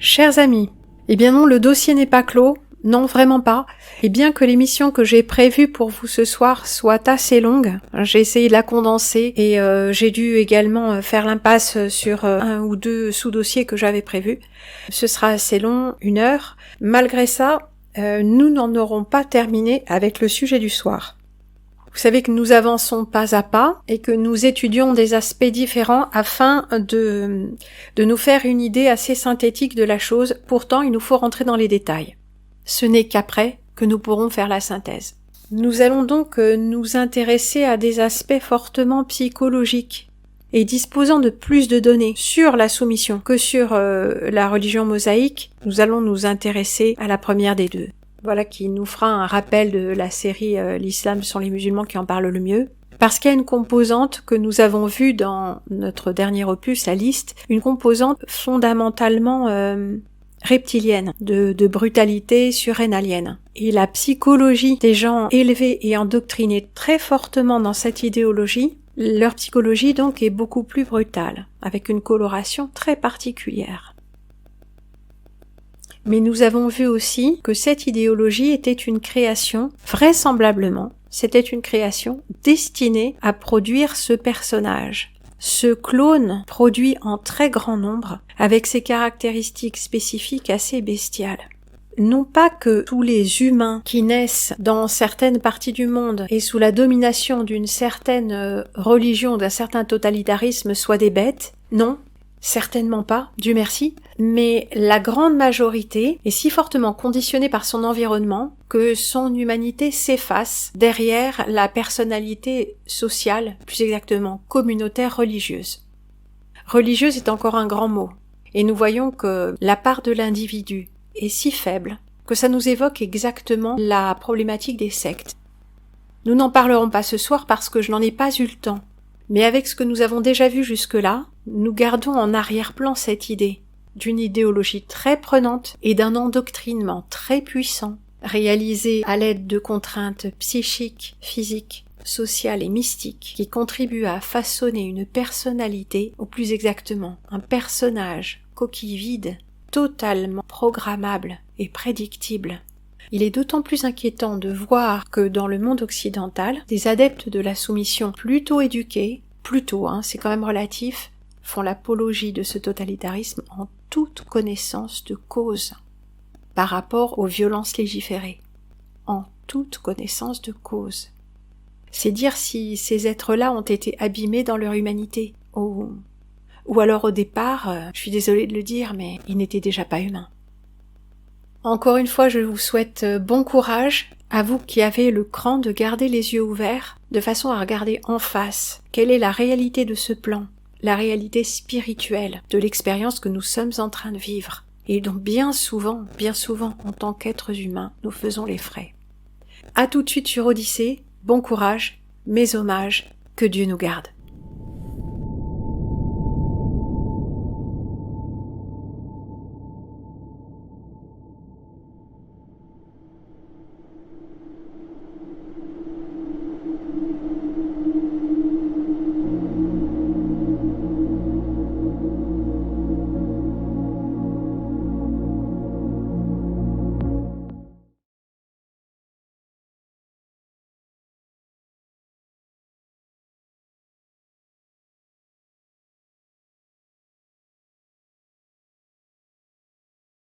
Chers amis, eh bien non, le dossier n'est pas clos, non vraiment pas, et bien que l'émission que j'ai prévue pour vous ce soir soit assez longue, j'ai essayé de la condenser et j'ai dû également faire l'impasse sur un ou deux sous-dossiers que j'avais prévus. Ce sera assez long, 1 heure. Malgré ça, nous n'en aurons pas terminé avec le sujet du soir. Vous savez que nous avançons pas à pas et que nous étudions des aspects différents afin de nous faire une idée assez synthétique de la chose. Pourtant, il nous faut rentrer dans les détails. Ce n'est qu'après que nous pourrons faire la synthèse. Nous allons donc nous intéresser à des aspects fortement psychologiques et disposant de plus de données sur la soumission que sur la religion mosaïque. Nous allons nous intéresser à la première des deux. Voilà qui nous fera un rappel de la série L'Islam sont les musulmans qui en parlent le mieux. Parce qu'il y a une composante que nous avons vue dans notre dernier opus, la liste, une composante fondamentalement reptilienne, de brutalité surrénalienne. Et la psychologie des gens élevés et endoctrinés très fortement dans cette idéologie, leur psychologie donc est beaucoup plus brutale, avec une coloration très particulière. Mais nous avons vu aussi que cette idéologie était une création, vraisemblablement, c'était une création destinée à produire ce personnage. Ce clone produit en très grand nombre, avec ses caractéristiques spécifiques assez bestiales. Non pas que tous les humains qui naissent dans certaines parties du monde et sous la domination d'une certaine religion, d'un certain totalitarisme soient des bêtes, non. Certainement pas, Dieu merci, mais la grande majorité est si fortement conditionnée par son environnement que son humanité s'efface derrière la personnalité sociale, plus exactement communautaire religieuse. Religieuse est encore un grand mot, et nous voyons que la part de l'individu est si faible que ça nous évoque exactement la problématique des sectes. Nous n'en parlerons pas ce soir parce que je n'en ai pas eu le temps. Mais avec ce que nous avons déjà vu jusque-là, nous gardons en arrière-plan cette idée d'une idéologie très prenante et d'un endoctrinement très puissant, réalisé à l'aide de contraintes psychiques, physiques, sociales et mystiques, qui contribuent à façonner une personnalité, ou plus exactement, un personnage coquille vide, totalement programmable et prédictible. Il est d'autant plus inquiétant de voir que dans le monde occidental, des adeptes de la soumission plutôt éduqués, c'est quand même relatif, font l'apologie de ce totalitarisme en toute connaissance de cause par rapport aux violences légiférées. En toute connaissance de cause. C'est dire si ces êtres-là ont été abîmés dans leur humanité. Ou alors au départ, je suis désolée de le dire, mais ils n'étaient déjà pas humains. Encore une fois, je vous souhaite bon courage, à vous qui avez le cran de garder les yeux ouverts, de façon à regarder en face quelle est la réalité de ce plan, la réalité spirituelle de l'expérience que nous sommes en train de vivre, et dont bien souvent, en tant qu'êtres humains, nous faisons les frais. À tout de suite sur Odyssée, bon courage, mes hommages, que Dieu nous garde.